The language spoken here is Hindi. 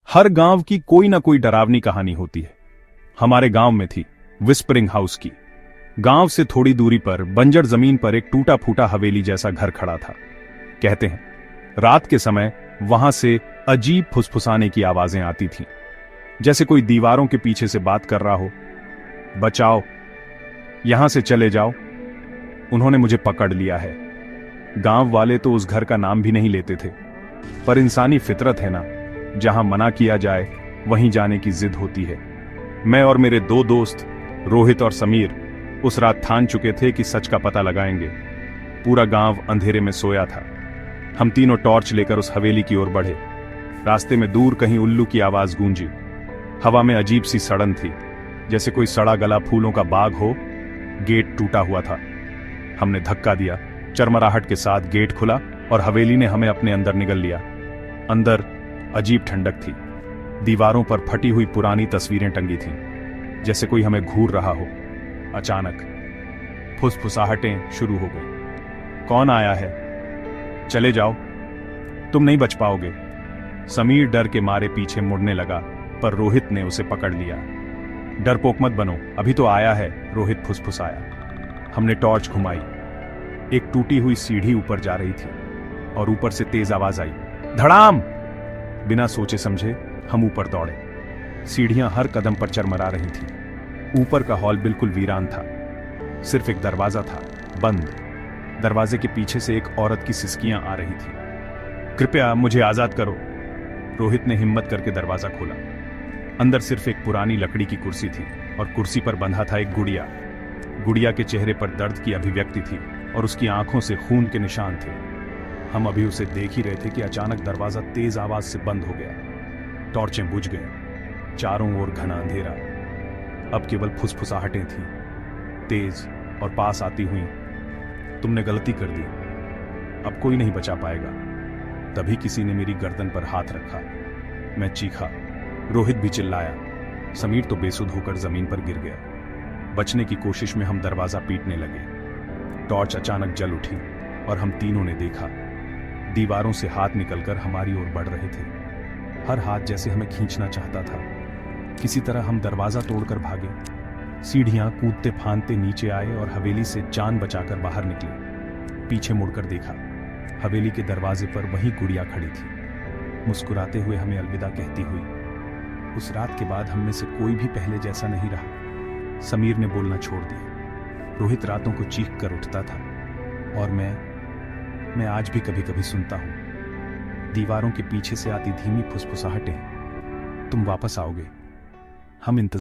हर गांव की कोई ना कोई डरावनी कहानी होती है। हमारे गांव में थी विस्परिंग हाउस की। गांव से थोड़ी दूरी पर बंजर जमीन पर एक टूटा फूटा हवेली जैसा घर खड़ा था। कहते हैं रात के समय वहां से अजीब फुसफुसाने की आवाजें आती थीं, जैसे कोई दीवारों के पीछे से बात कर रहा हो। बचाओ, यहां से चले जाओ, उन्होंने मुझे पकड़ लिया है। गांव वाले तो उस घर का नाम भी नहीं लेते थे, पर इंसानी फितरत है ना, जहां मना किया जाए वहीं जाने की जिद होती है। मैं और मेरे दो दोस्त रोहित और समीर उस रात ठान चुके थे कि सच का पता लगाएंगे। पूरा गांव अंधेरे में सोया था। हम तीनों टॉर्च लेकर उस हवेली की ओर बढ़े। रास्ते में दूर कहीं उल्लू की आवाज गूंजी। हवा में अजीब सी सड़न थी, जैसे कोई सड़ा गला फूलों का बाग हो। गेट टूटा हुआ था। हमने धक्का दिया, चरमराहट के साथ गेट खुला और हवेली ने हमें अपने अंदर निगल लिया। अंदर अजीब ठंडक थी। दीवारों पर फटी हुई पुरानी तस्वीरें टंगी थीं, जैसे कोई हमें घूर रहा हो। अचानक फुसफुसाहटें शुरू हो गई। कौन आया है? चले जाओ, तुम नहीं बच पाओगे। समीर डर के मारे पीछे मुड़ने लगा, पर रोहित ने उसे पकड़ लिया। डरपोक मत बनो, अभी तो आया है, रोहित फुसफुसाया। हमने टॉर्च घुमाई। एक टूटी हुई सीढ़ी ऊपर जा रही थी और ऊपर से तेज आवाज आई, धड़ाम। बिना सोचे समझे हम ऊपर दौड़े। सीढ़ियां हर कदम पर चरमरा रही थीं। ऊपर का हॉल बिल्कुल वीरान था। सिर्फ एक दरवाजा था, बंद। दरवाजे के पीछे से एक औरत की सिसकियां आ रही थी। कृपया मुझे आजाद करो। रोहित ने हिम्मत करके दरवाजा खोला। अंदर सिर्फ एक पुरानी लकड़ी की कुर्सी थी और कुर्सी पर बंधा था एक गुड़िया। गुड़िया के चेहरे पर दर्द की अभिव्यक्ति थी और उसकी आंखों से खून के निशान थे। हम अभी उसे देख ही रहे थे कि अचानक दरवाजा तेज आवाज से बंद हो गया। टॉर्चें बुझ गईं। चारों ओर घना अंधेरा। अब केवल फुसफुसाहटें थीं, तेज और पास आती हुई। तुमने गलती कर दी, अब कोई नहीं बचा पाएगा। तभी किसी ने मेरी गर्दन पर हाथ रखा। मैं चीखा। रोहित भी चिल्लाया। समीर तो बेसुध होकर जमीन पर गिर गया। बचने की कोशिश में हम दरवाजा पीटने लगे। टॉर्च अचानक जल उठी और हम तीनों ने देखा, दीवारों से हाथ निकलकर हमारी ओर बढ़ रहे थे। हर हाथ जैसे हमें खींचना चाहता था। किसी तरह हम दरवाजा तोड़कर भागे। सीढ़ियां कूदते फांदते नीचे आए और हवेली से जान बचाकर बाहर निकले। पीछे मुड़कर देखा, हवेली के दरवाजे पर वही गुड़िया खड़ी थी, मुस्कुराते हुए हमें अलविदा कहती हुई। उस रात के बाद हम में से कोई भी पहले जैसा नहीं रहा। समीर ने बोलना छोड़ दिया। रोहित रातों को चीख कर उठता था और मैं आज भी कभी कभी सुनता हूं, दीवारों के पीछे से आती धीमी फुसफुसाहटें, तुम वापस आओगे, हम इंतजार